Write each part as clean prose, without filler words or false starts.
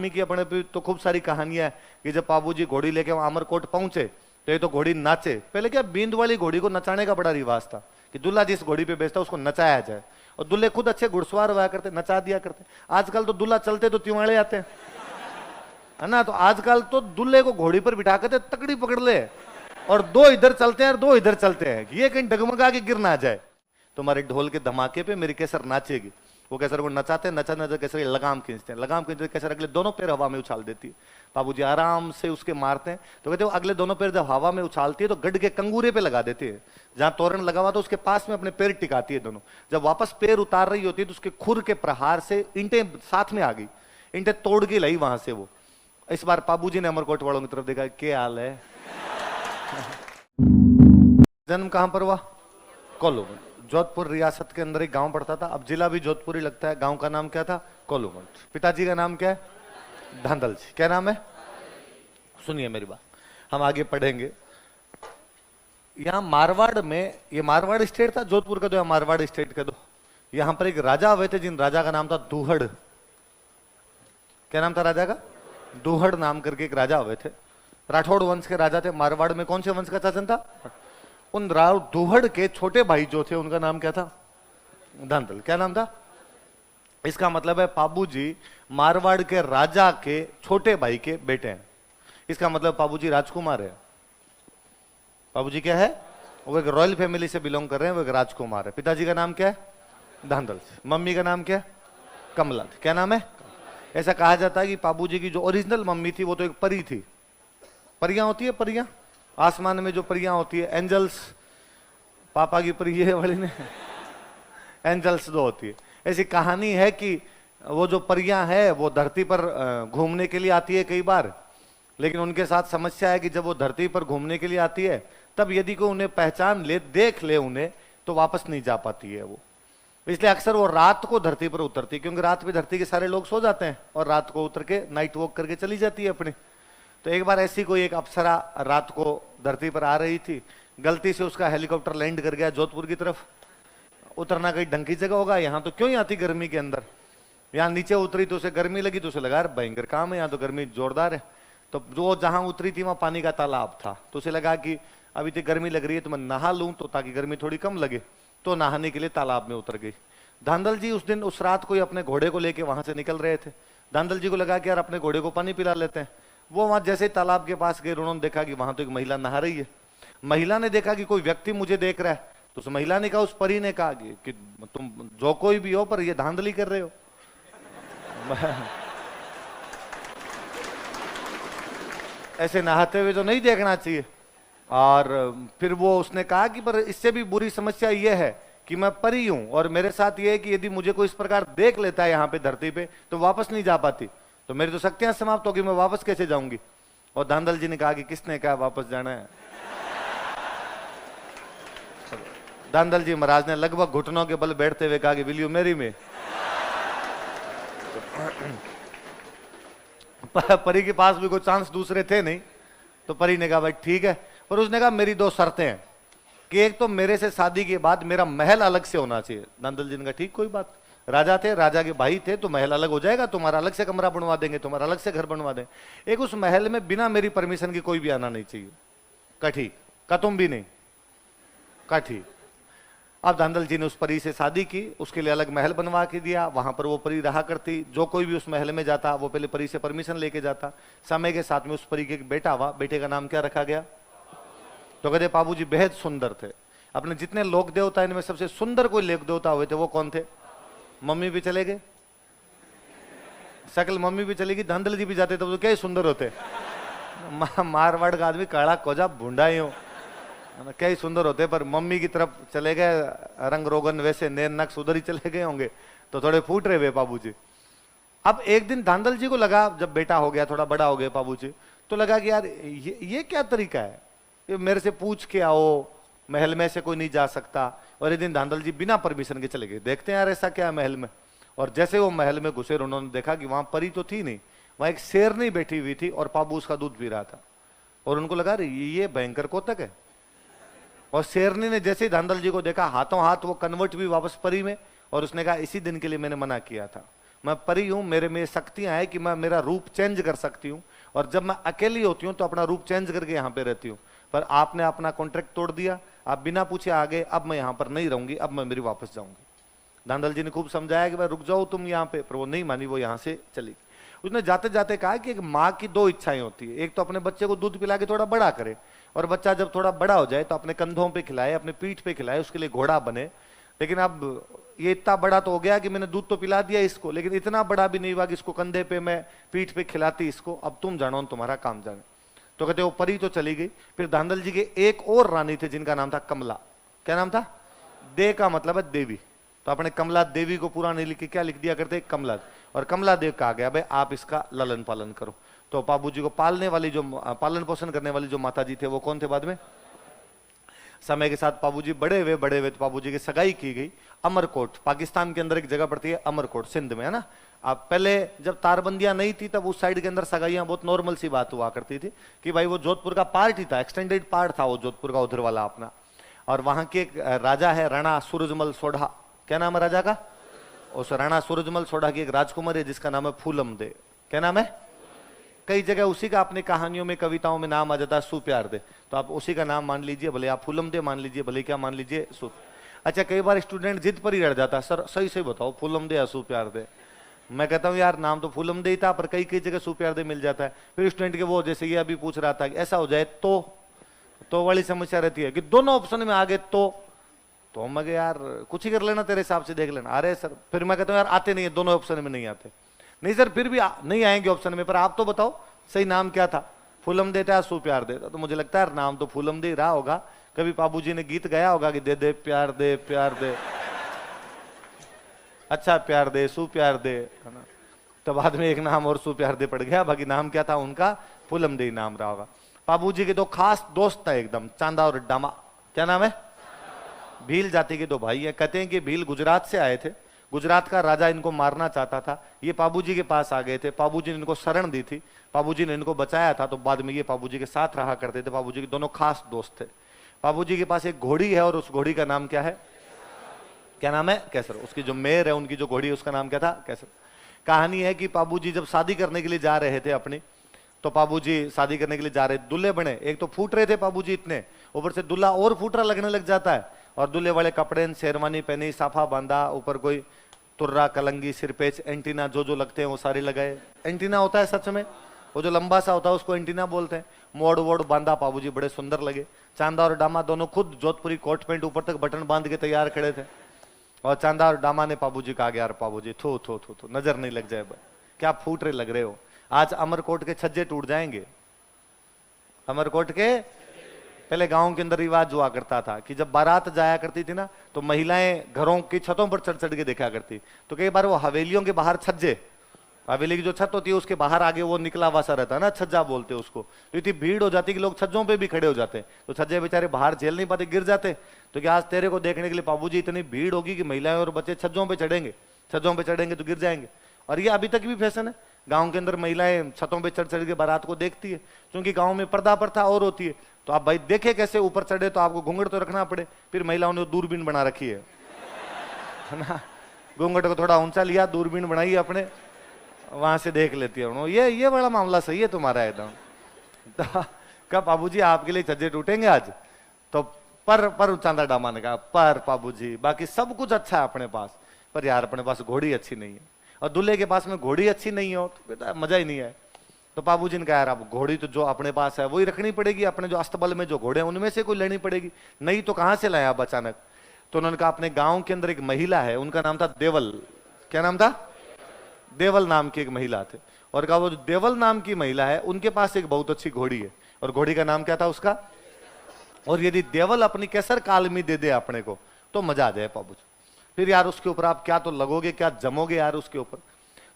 की अपने पे तो खूब सारी कहानियां है कि जब बाबूजी घोड़ी लेके वहां अमरकोट पहुंचे तो ये तो घोड़ी नाचे। पहले क्या बींद वाली घोड़ी को नचाने का बड़ा रिवाज था कि दूल्हा जिस घोड़ी पे बेचता उसको नचाया जाए, और दूल्हे खुद अच्छे घुड़सवार हुआ करते, नचा दिया करते। आजकल तो दूल्हा चलते तो त्योहाड़े आते हैं, है ना। तो आजकल तो दूल्हे को घोड़ी पर बिठा कर तकड़ी पकड़ ले और दो इधर चलते हैं और दो इधर चलते हैं, ये कहीं डगमगा के गिर ना जाए। तुम्हारे ढोल के धमाके पे मेरी केसर नाचेगी। वो केसर को नचाते नचा नचा केसर लगाम खींचते हैं, लगाम खींचते केसर अगले दोनों पैर हवा में उछाल देती है। बाबूजी आराम से उसके मारते हैं तो कहते वो अगले दोनों पैर जब हवा में उछालती है तो गढ़ के कंगूरे पे लगा देती है, जहां तोरण लगा हुआ तो उसके पास में अपने पैर टिकाती है दोनों। जब वापस पैर उतार रही होती है तो उसके खुर के प्रहार से ईंटें साथ में आ गई, ईंटें तोड़ के लाई वहां से वो। इस बार बाबूजी ने अमरकोट वालों की तरफ देखा, क्या हाल है। जन्म कहां पर हुआ? कोल्लू। जोधपुर रियासत के अंदर एक गांव पड़ता था, अब जिला भी जोधपुर ही लगता है। गांव का नाम क्या था? कोल्लूमठ। पिताजी का नाम क्या है? धांधल जी। क्या नाम है? सुनिए मेरी बात, हम आगे पढ़ेंगे। यहां मारवाड़ में, ये मारवाड़ स्टेट था, जोधपुर का दो या मारवाड़ स्टेट का दो। यहां पर एक राजा हुए थे जिन राजा का नाम था दूहड़। क्या नाम था राजा का? दूहड़ नाम करके एक राजा हुए थे। राठौड़ वंश के राजा थे। मारवाड़ में कौन से वंश का शासन था? उन राव दूहड़ के छोटे भाई जो थे उनका नाम क्या था? धांधल। क्या नाम था? इसका मतलब है बाबूजी मारवाड़ के राजा के छोटे भाई के बेटे हैं। इसका मतलब बाबूजी राजकुमार है। बाबूजी क्या है? वो एक रॉयल फैमिली से बिलोंग कर रहे हैं, वो एक राजकुमार है। पिताजी का नाम क्या है? धांधल। मम्मी का नाम क्या है? कमला। क्या नाम है? ऐसा कहा जाता है कि बाबूजी की जो ओरिजिनल मम्मी थी वो तो एक परी थी। परियां होती है, परियां आसमान में जो परियां होती है, एंजल्स। पापा की परी है वाली ने, एंजल्स दो होती है। ऐसी कहानी है कि वो जो परियां है वो धरती पर घूमने के लिए आती है कई बार, लेकिन उनके साथ समस्या है कि जब वो धरती पर घूमने के लिए आती है तब यदि कोई उन्हें पहचान ले, देख ले उन्हें, तो वापस नहीं जा पाती है वो। इसलिए अक्सर वो रात को धरती पर उतरती है, क्योंकि रात में धरती के सारे लोग सो जाते हैं और रात को उतर के नाइट वॉक करके चली जाती है अपनी। तो एक बार ऐसी कोई एक अप्सरा रात को धरती पर आ रही थी, गलती से उसका हेलीकॉप्टर लैंड कर गया जोधपुर की तरफ। उतरना कहीं ढंग की जगह होगा, यहाँ तो क्यों ही आती गर्मी के अंदर। यहाँ नीचे उतरी तो उसे गर्मी लगी, तो उसे लगा भयंकर काम है, यहाँ तो गर्मी जोरदार है। तो जो जहां उतरी थी वहां पानी का तालाब था, तो उसे लगा कि अभी तो गर्मी लग रही है तो मैं नहा लूं तो ताकि गर्मी थोड़ी कम लगे, तो नहाने के लिए तालाब में उतर गई। धांधल जी उस दिन उस रात को ही अपने घोड़े को लेके वहां से निकल रहे थे। धांधल जी को लगा कि यार अपने घोड़े को पानी पिला लेते हैं। वो वहां जैसे तालाब के पास गए, उन्होंने देखा कि वहां तो एक महिला नहा रही है। महिला ने देखा कि कोई व्यक्ति मुझे देख रहा है, तो उस महिला ने कहा, उस परी ने कहा कि तुम जो कोई भी हो पर ये धांधली कर रहे हो। ऐसे नहाते हुए तो नहीं देखना चाहिए। और फिर वो उसने कहा कि पर इससे भी बुरी समस्या ये है कि मैं परी हूं और मेरे साथ ये है कि यदि मुझे कोई इस प्रकार देख लेता है यहाँ पे धरती पे तो वापस नहीं जा पाती, तो मेरी तो शक्तियां समाप्त होगी, मैं वापस कैसे जाऊंगी। और धांधल जी ने कहा कि किसने कहा वापस जाना है? धांधल जी महाराज ने लगभग घुटनों के बल बैठते हुए कहा कि विल यू मैरी मी। परी के पास भी कोई चांस दूसरे थे नहीं, तो परी ने कहा भाई ठीक है, पर उसने कहा मेरी दो शर्तें हैं कि एक तो मेरे से शादी के बाद मेरा महल अलग से होना चाहिए। धांधल जी ने कहा ठीक, कोई बात। राजा थे, राजा के भाई थे, तो महल अलग हो जाएगा, तुम्हारा अलग से कमरा बनवा देंगे, तुम्हारा अलग से घर बनवा देंगे। एक उस महल में बिना मेरी परमिशन की कोई भी आना नहीं चाहिए। कहा ठीक। का तुम भी नहीं? कहा ठीक। अब धांधल जी ने उस परी से शादी की, उसके लिए अलग महल बनवा के दिया, वहां पर वो परी रहा करती। जो कोई भी उस महल में जाता वो पहले परी से परमिशन लेके जाता। समय के साथ में उस परी के एक बेटा हुआ। बेटे का नाम क्या रखा गया? तो कहते बाबूजी बेहद सुंदर थे। अपने जितने लोक देवता इनमें सबसे सुंदर कोई लोक देवता हुए थे वो कौन थे? मम्मी भी चले गए, सकल मम्मी भी चलेगी, धांधल जी भी जाते तो क्या ही सुंदर होते। मारवाड़ का आदमी काला कोजा भूंडा ही हो, क्या ही सुंदर होते, पर मम्मी की तरफ चले गए, रंग रोगन वैसे नैन नक्श उधर ही चले गए होंगे, तो थोड़े फूट रहे हुए बाबूजी। अब एक दिन धांधल जी को लगा, जब बेटा हो गया, थोड़ा बड़ा हो गया बाबूजी, तो लगा कि यार ये क्या तरीका है, ये मेरे से पूछ के आओ, महल में से कोई नहीं जा सकता। और एक दिन धांधल जी बिना परमिशन के चले गए, देखते हैं यार ऐसा क्या है महल में। और जैसे वो महल में घुसे, उन्होंने देखा कि वहां परी तो थी नहीं, वहां एक शेरनी बैठी हुई थी और पाबू उसका दूध पी रहा था। और उनको लगा ये भयंकर कोतक है। और शेरनी ने जैसे ही धांधल जी को देखा, हाथों हाथ वो कन्वर्ट भी वापस परी में, और उसने कहा इसी दिन के लिए मैंने मना किया था। मैं परी हूं, मेरे में शक्तियां हैं कि मैं मेरा रूप चेंज कर सकती हूं, और जब मैं अकेली होती हूं तो अपना रूप चेंज करके यहां पे रहती हूं। पर आपने अपना कॉन्ट्रैक्ट तोड़ दिया, आप बिना पूछे आ गए, अब मैं यहां पर नहीं रहूंगी, अब मैं मेरी वापस जाऊंगी। धांधल जी ने खूब समझाया कि भाई रुक जाओ तुम यहाँ पे, पर वो नहीं मानी, वो यहाँ से चली। उसने जाते जाते कहा कि एक माँ की दो इच्छाएं होती है, एक तो अपने बच्चे को दूध पिला के थोड़ा बड़ा करे, और बच्चा जब थोड़ा बड़ा हो जाए तो अपने कंधों पे खिलाए, अपने पीठ पे खिलाए, उसके लिए घोड़ा बने। लेकिन अब ये इतना बड़ा तो हो गया कि मैंने दूध तो पिला दिया इसको, लेकिन इतना बड़ा भी नहीं हुआ कि इसको कंधे पे मैं पीठ पे खिलाती इसको, अब तुम जानो तुम्हारा काम जाने। तो कहते वो परी तो चली गई। फिर धांधल जी के एक और रानी थे जिनका नाम था कमला। क्या नाम था? दे का मतलब है देवी, तो अपने कमला देवी को पूरा नहीं लिख के क्या लिख दिया करते? कमला। और कमला देव कहा गया भाई आप इसका लालन पालन करो। तो बाबू जी को पालने वाली जो पालन पोषण करने वाली जो माता जी थे वो कौन थे? बाद में समय के साथ बाबूजी बड़े हुए तो बाबूजी की सगाई की गई। अमरकोट पाकिस्तान के अंदर एक जगह पड़ती है अमरकोट, सिंध में, है ना। आप पहले जब तारबंदियां नहीं थी तब उस साइड के अंदर सगाइयां बहुत नॉर्मल सी बात हुआ करती थी कि भाई वो जोधपुर का पार्ट ही था, एक्सटेंडेड पार्ट था वो जोधपुर का उधर वाला अपना। और वहां के एक राजा है राणा सूरजमल सोढ़ा। क्या नाम है राजा का? उस राणा सूरजमल सोढ़ा की एक राजकुमार है जिसका नाम है फूलम दे। क्या नाम है? कई जगह उसी का अपनी कहानियों में कविताओं में नाम आ जाता है सुप्यार दे, तो आप उसी का नाम मान लीजिए, भले आप फूलम दे मान लीजिए, भले क्या मान लीजिए सुप। अच्छा कई बार स्टूडेंट जिद पर ही रह जाता है, सर सही सही बताओ फूलम दे या सुप्यार दे। मैं कहता हूँ यार नाम तो फूलम दे ही था पर कई कई जगह सुप्यार दे मिल जाता है। फिर स्टूडेंट के वो जैसे ये अभी पूछ रहा था कि ऐसा हो जाए तो वाली समस्या रहती है कि दोनों ऑप्शन में आ गए तो मैं यार कुछ ही कर लेना तेरे हिसाब से देख लेना। अरे सर फिर मैं कहता हूँ यार आते नहीं है, दोनों ऑप्शन में नहीं आते। नहीं सर फिर भी नहीं आएंगे ऑप्शन में, पर आप तो बताओ सही नाम क्या था? फूलम देता है सुप्यार देता। तो मुझे लगता है नाम तो फूलम दे रहा होगा। कभी बाबूजी ने गीत गाया होगा कि दे दे प्यार दे प्यार दे, अच्छा प्यार दे सुप्यार दे, है ना। तो बाद में एक नाम और सुप्यार दे पड़ गया, बाकी नाम क्या था उनका? फूलम दे नाम रहा होगा। बाबूजी के दो खास दोस्त था एकदम, चांदा और डामा। क्या नाम है? भील जाति के दो भाई है। कहते हैं कि भील गुजरात से आए थे, गुजरात का राजा इनको मारना चाहता था, ये पाबूजी के पास आ गए थे, पाबूजी ने इनको शरण दी थी, पाबूजी ने इनको बचाया था, तो बाद में ये पाबूजी के साथ रहा करते थे। पाबूजी के दोनों खास दोस्त थे। पाबूजी के पास एक घोड़ी है और उस घोड़ी का नाम क्या है? क्या नाम है? कैसर। उसकी जो मेयर है उनकी जो घोड़ी है उसका नाम क्या था? कैसर। कहानी है कि पाबूजी जब शादी करने के लिए जा रहे थे अपनी, तो पाबूजी शादी करने के लिए जा रहे, दूल्हे बने, एक तो फूट रहे थे पाबूजी इतने, ऊपर से दूल्हा और फूटरा लगने लग जाता है, और दूल्हे वाले कपड़े शेरवानी पहनी, साफा बांधा, ऊपर कोई तुर्रा कलंगी सिरपेच एंटीना जो लगते हैं वो सारे लगाए। एंटीना होता है सच में, वो जो लंबा सा होता है उसको एंटीना बोलते हैं। मोड़ वोड़ बांधा, पाबूजी बड़े सुंदर लगे। चांदा और डामा दोनों खुद जोधपुरी कोट पैंट ऊपर तक बटन बांध के तैयार खड़े थे, और चांदा और डामा ने पाबूजी कहा यार पाबूजी थो थो थो थो नजर नहीं लग जाए, क्या फूट रहे लग रहे हो, आज अमरकोट के छज्जे टूट जाएंगे। अमरकोट के पहले गांव के अंदर रिवाज हुआ करता था कि जब बारात जाया करती थी ना, तो महिलाएं घरों की छतों पर चढ़ चढ़ के देखा करती। तो कई बार वो हवेलियों के बाहर छज्जे, हवेली की जो छत होती है उसके बाहर आगे वो निकला हुआ सा रहता है ना, छज्जा बोलते हैं उसको। तो इतनी भीड़ हो जाती कि लोग छज्जों पे भी खड़े हो जाते, तो छज्जे बेचारे बाहर झेल नहीं पाते, गिर जाते। तो क्या आज तेरे को देखने के लिए पाबूजी इतनी भीड़ होगी कि महिलाएं और बच्चे छज्जों पे चढ़ेंगे, छज्जों पे चढ़ेंगे तो गिर जाएंगे। और ये अभी तक भी फैशन है, गांव के अंदर महिलाएं छतों पे चढ़ चढ़ के बारात को देखती है, क्योंकि गांव में पर्दा प्रथा और होती है। तो आप भाई देखे कैसे ऊपर चढ़े, तो आपको घूंघट तो रखना पड़े। फिर महिलाओं ने दूरबीन बना रखी है ना, घूंघट को थोड़ा ऊंचा लिया, दूरबीन बनाई अपने, वहां से देख लेती है। ये बड़ा मामला सही है तुम्हारा एकदम। तो कब बाबूजी आपके लिए छज्जे टूटेंगे आज? तो पर चांदा डामा ने कहा पर बाबूजी बाकी सब कुछ अच्छा है अपने पास, पर यार अपने पास घोड़ी अच्छी नहीं है, और दूल्हे के पास में घोड़ी अच्छी नहीं हो तो बेटा मजा ही नहीं है। तो बाबूजी ने कहा यार अब घोड़ी तो जो अपने पास है वही रखनी पड़ेगी, अपने जो अस्तबल में जो घोड़े हैं उनमें से कोई लेनी पड़ेगी, नहीं तो कहां से लाए आप अचानक। तो उन्होंने कहा अपने गांव के अंदर एक महिला है, उनका नाम था देवल। क्या नाम था? देवल नाम की एक महिला थे, और कहा वो जो देवल नाम की महिला है उनके पास एक बहुत अच्छी घोड़ी है, और घोड़ी का नाम क्या था उसका? और यदि देवल अपनी केसर कालमी दे दे अपने को तो मजा आ जाए बाबूजी। फिर यार उसके ऊपर आप क्या तो लगोगे, क्या जमोगे यार उसके ऊपर।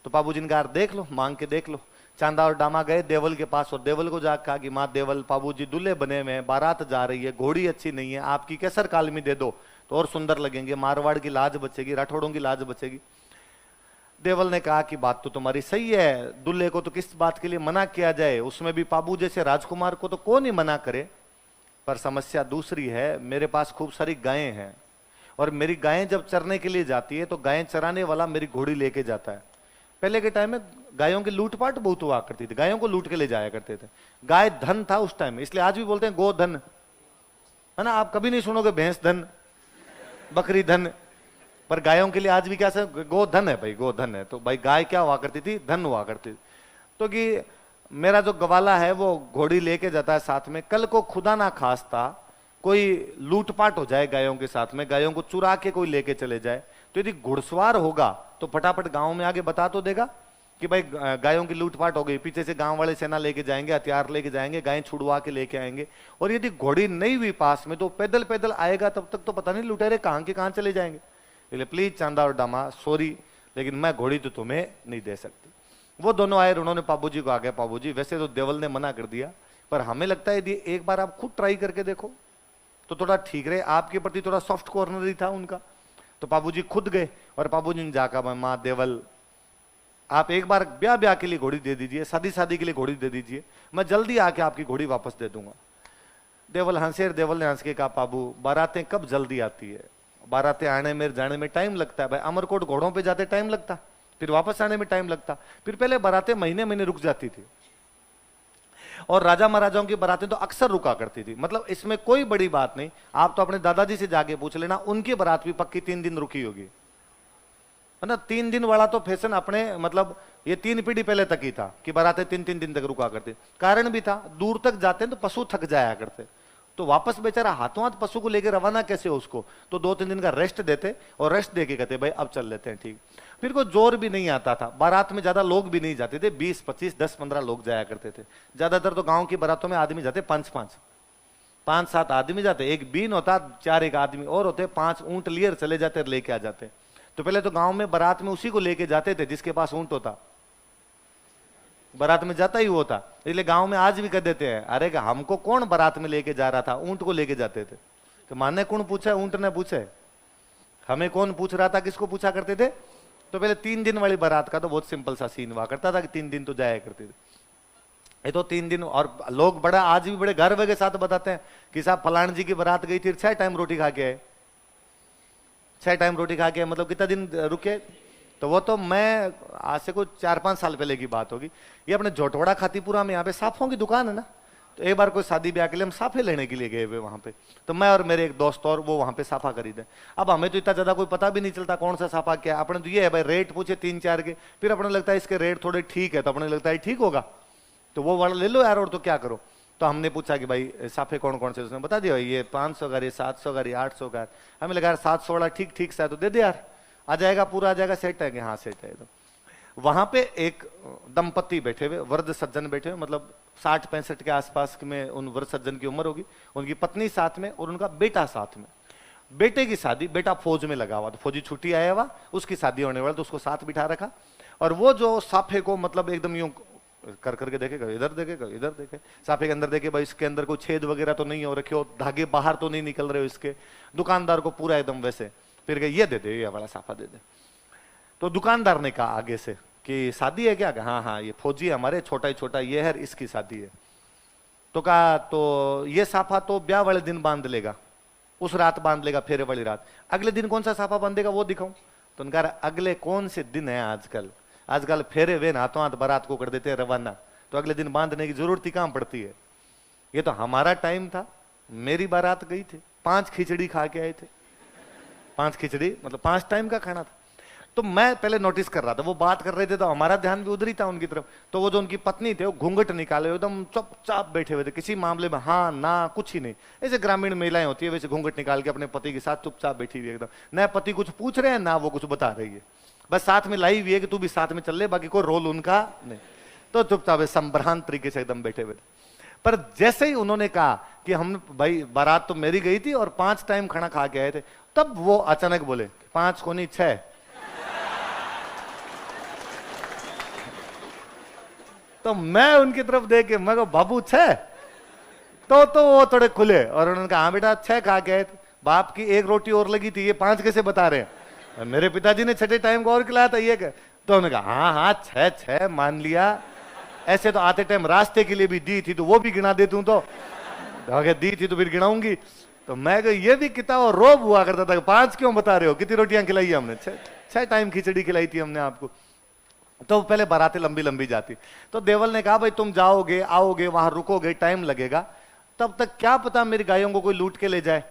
तो बाबूजी ने कहा देख लो, मांग के देख लो। चांदा और डामा गए देवल के पास, और देवल को जाकर कहा कि माँ देवल बाबूजी दूल्हे बने हुए हैं, बारात जा रही है, घोड़ी अच्छी नहीं है, आपकी केसर कालमी दे दो तो और सुंदर लगेंगे, मारवाड़ की लाज बचेगी, राठौड़ों की लाज बचेगी। देवल ने कहा कि बात तो तुम्हारी सही है, दूल्हे को तो किस बात के लिए मना किया जाए, उसमें भी पाबू जैसे राजकुमार को तो कौन ही मना करे। पर समस्या दूसरी है, मेरे पास खूब सारी गायें हैं, और मेरी गायें जब चरने के लिए जाती है तो गायें चराने वाला मेरी घोड़ी लेके जाता है। पहले के टाइम में गायों की लूटपाट बहुत हुआ करती थी, गायों को लूट के ले जाया करते थे। गाय धन था उस टाइम में, इसलिए आज भी बोलते हैं गोधन, है ना। आप कभी नहीं सुनोगे भैंस धन, बकरी धन, पर गायों के लिए आज भी क्या से गोधन है भाई, गोधन है। तो भाई गाय क्या हुआ करती थी, धन हुआ करती थी। तो कि मेरा जो गवाला है वो घोड़ी लेके जाता है साथ में, कल को खुदा ना खास्ता कोई लूटपाट हो जाए गायों के साथ में, गायों को चुरा के कोई लेके चले जाए, तो यदि घुड़सवार होगा तो फटाफट गांव में आगे बता तो देगा कि भाई गायों की लूटपाट हो गई, पीछे से गांव वाले सेना लेके जाएंगे, हथियार लेके जाएंगे, गायें छुड़वा के लेके आएंगे। और यदि घोड़ी नहीं हुई पास में तो पैदल पैदल आएगा, तब तक तो पता नहीं लुटेरे कहां के कहां चले जाएंगे। इसलिए प्लीज चांदा और डामा सॉरी, लेकिन मैं घोड़ी तो तुम्हें नहीं दे सकती। वो दोनों आए, उन्होंने पाबू जी को आ गया, पाबू जी वैसे तो देवल ने मना कर दिया, पर हमें लगता है यदि एक बार आप खुद ट्राई करके देखो तो थोड़ा ठीक रहे, आपके प्रति थोड़ा सॉफ्ट कॉर्नर ही था उनका। तो पाबू जी खुद गए और पाबू जी ने जाकर, माँ देवल आप एक बार ब्याह ब्याह के लिए घोड़ी दे दीजिए, शादी शादी के लिए घोड़ी दे दीजिए, मैं जल्दी आके आपकी घोड़ी वापस दे दूंगा। देवल हंसे, देवल ने हंस के कहा पाबू बारातें कब जल्दी आती है, बारातें आने में जाने में टाइम लगता है भाई। अमरकोट घोड़ों पे जाते टाइम लगता, फिर वापस आने में टाइम लगता, फिर पहले बारातें महीने महीने रुक जाती थी, और राजा महाराजाओं की बारातें तो अक्सर रुका करती थी। मतलब इसमें कोई बड़ी बात नहीं, आप तो अपने दादाजी से जाके पूछ लेना, उनकी बारात भी पक्की 3 दिन रुकी होगी, है ना। 3 दिन वाला तो फैशन अपने मतलब ये 3 पीढ़ी पहले तक ही था कि बारातें 3-3 दिन तक रुका करते। कारण भी था, दूर तक जाते हैं तो पशु थक जाया करते, तो वापस बेचारा हाथों हाथ पशु को लेकर रवाना कैसे हो उसको, तो 2-3 दिन का रेस्ट देते, और रेस्ट देके कहते भाई अब चल लेते हैं, ठीक। फिर कोई जोर भी नहीं आता था, बारात में ज्यादा लोग भी नहीं जाते थे, 20-25 10-15 लोग जाया करते थे। ज्यादातर तो गांव की बारातों में आदमी जाते 5-7 आदमी जाते, एक बीन होता, 4 एक आदमी और होते, 5 ऊंट लिए चले जाते, लेके आ जाते। तो पहले तो गांव में बारात में उसी को लेके जाते थे जिसके पास ऊंट होता, बारात में जाता ही होता। इसलिए गांव में आज भी कह देते हैं, अरे हमको कौन बारात में लेके जा रहा था, ऊंट को लेके जाते थे। तो माने कौन पूछे, ऊंट ने पूछे, हमें कौन पूछ रहा था, किसको पूछा करते थे। तो पहले 3 दिन वाली बारात का तो बहुत सिंपल सा सीन हुआ करता था कि 3 दिन तो जाया करते थे। ये तो 3 दिन, और लोग बड़ा आज भी बड़े गर्व के साथ बताते हैं कि साहब फलान जी की बारात गई थी, 6 टाइम रोटी खा के आए, 6 टाइम रोटी खा के, मतलब कितना दिन रुके। तो वो तो मैं आज से कुछ 4-5 साल पहले की बात होगी। ये अपने जोटवाड़ा खातीपुरा में यहाँ पे साफों की दुकान है ना, तो एक बार कोई शादी ब्याह के लिए हम साफे लेने के लिए गए हुए वहां पे, तो मैं और मेरे एक दोस्त और वो वहां पे साफा खरीदे। अब हमें तो इतना ज्यादा कोई पता भी नहीं चलता कौन सा साफा क्या, अपने तो ये है भाई रेट पूछे 3-4 के, फिर अपने लगता है इसके रेट थोड़े ठीक है, तो अपने लगता है ठीक होगा तो वो वाला ले लो यार, और तो क्या करो। तो हमने पूछा कि भाई साफे कौन कौन से, उसने बता दिया ये 500 का, ये 700 का, ये 800 का। हमें लगा यार 700 वाला ठीक ठीक सा है तो दे दे यार, आ जाएगा पूरा आ जाएगा, सेट है कि हाँ सेट है। तो वहां पे एक दंपति बैठे हुए, वृद्ध सज्जन बैठे हुए, मतलब 60-65 के आसपास में उन वृद्ध सज्जन की उम्र होगी, उनकी पत्नी साथ में और उनका बेटा साथ में। बेटे की शादी, बेटा फौज में लगा हुआ, तो फौजी छुट्टी आया हुआ, उसकी शादी होने वाली, तो उसको साथ बिठा रखा। और वो जो साफे को मतलब एकदम यूं कर करके देखेगा, इधर देखेगा, इधर देखे, साफे के अंदर देखे भाई इसके अंदर कोई छेद वगैरह तो नहीं हो रखे हो, धागे बाहर तो नहीं निकल रहे हो इसके। दुकानदार को पूरा एकदम वैसे, फिर कहे ये दे दे, ये वाला साफा दे दे। तो दुकानदार ने कहा आगे से कि शादी है क्या, हाँ हाँ ये फौजी है हमारे, छोटा ही छोटा ये है, इसकी शादी है। तो कहा तो ये साफा तो ब्याह वाले दिन बांध लेगा, उस रात बांध लेगा, फेरे वाली रात। अगले दिन कौन सा साफा बांधेगा वो दिखाऊं। तो उनका अगले कौन से दिन है आजकल, आजकल फेरे वे हाथों हाथ बारात को कर देते हैं रवाना, तो अगले दिन बांधने की जरूरत ही कहां पड़ती है। ये तो हमारा टाइम था, मेरी बारात गई थी, 5 खिचड़ी खा के आए थे, 5 खिचड़ी मतलब 5 टाइम का खाना था। तो मैं पहले नोटिस कर रहा था, वो बात कर रहे थे तो हमारा ध्यान भी उधर ही था उनकी तरफ। तो वो जो उनकी पत्नी थे वो घूंघट निकाले एकदम चुपचाप बैठे हुए थे, किसी मामले में हाँ ना कुछ ही नहीं। ऐसे ग्रामीण महिलाएं होती है वैसे घूंघट निकाल के अपने पति के साथ चुपचाप बैठी हुई एकदम, ना पति कुछ पूछ रहे हैं ना वो कुछ बता रही है, बस साथ में लाई हुई है कि तू भी साथ में चल ले, बाकी कोई रोल उनका नहीं। तो चुपचाप संभ्रांत तरीके से एकदम बैठे हुए थे। पर जैसे ही उन्होंने कहा कि हम भाई बारात तो मेरी गई थी और 5 टाइम खाना खा के आए थे, तब वो अचानक बोले 5 को नहीं 6। तो मैं उनकी तरफ देख के मैं बाबू 6, तो वो थोड़े खुले और उन्होंने कहा हाँ बेटा 6 खा के आए थे, बाप की 1 रोटी और लगी थी, ये 5 कैसे बता रहे हैं। मेरे पिताजी ने 6ठे टाइम को और खिलाया था ये। तो उन्होंने कहा हाँ हाँ 6 मान लिया, ऐसे तो आते टाइम रास्ते के लिए भी दी थी तो वो भी गिना देती हूँ, तो अगर दी थी तो फिर गिनाऊंगी। तो मैं ये भी कितना और रोब हुआ करता था, 5 क्यों बता रहे हो, कितनी रोटियां खिलाई हमने, 6 टाइम खिचड़ी खिलाई थी हमने आपको। तो पहले बारातें लंबी लंबी जाती। तो देवल ने कहा भाई तुम जाओगे आओगे वहां रुकोगे टाइम लगेगा, तब तक क्या पता मेरी गायों को कोई लूट के ले जाए।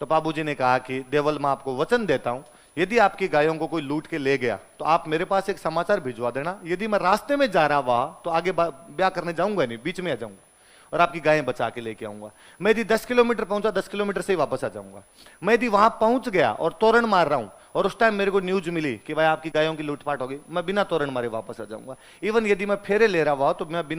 तो बाबूजी ने कहा कि देवल मैं आपको वचन देता हूं, यदि आपकी गायों को कोई लूट के ले गया तो आप मेरे पास एक समाचार भिजवा देना, यदि मैं रास्ते में जा रहा वहां तो आगे ब्याह करने जाऊंगा नहीं, बीच में आ जाऊंगा और आपकी गायें बचा के लेके आऊंगा। मैं यदि 10 किलोमीटर पहुंचा 10 किलोमीटर से ही वापस आ जाऊंगा। मैं यदि वहां पहुंच गया और तोरण मार रहा हूं और उस टाइम मेरे को न्यूज मिली कि भाई आपकी गायों की लूटपाट हो गई, मैं बिना तोरण मारे वापस आ जाऊंगा। इवन यदि मैं फेरे ले रहा हुआ तो मैं बिना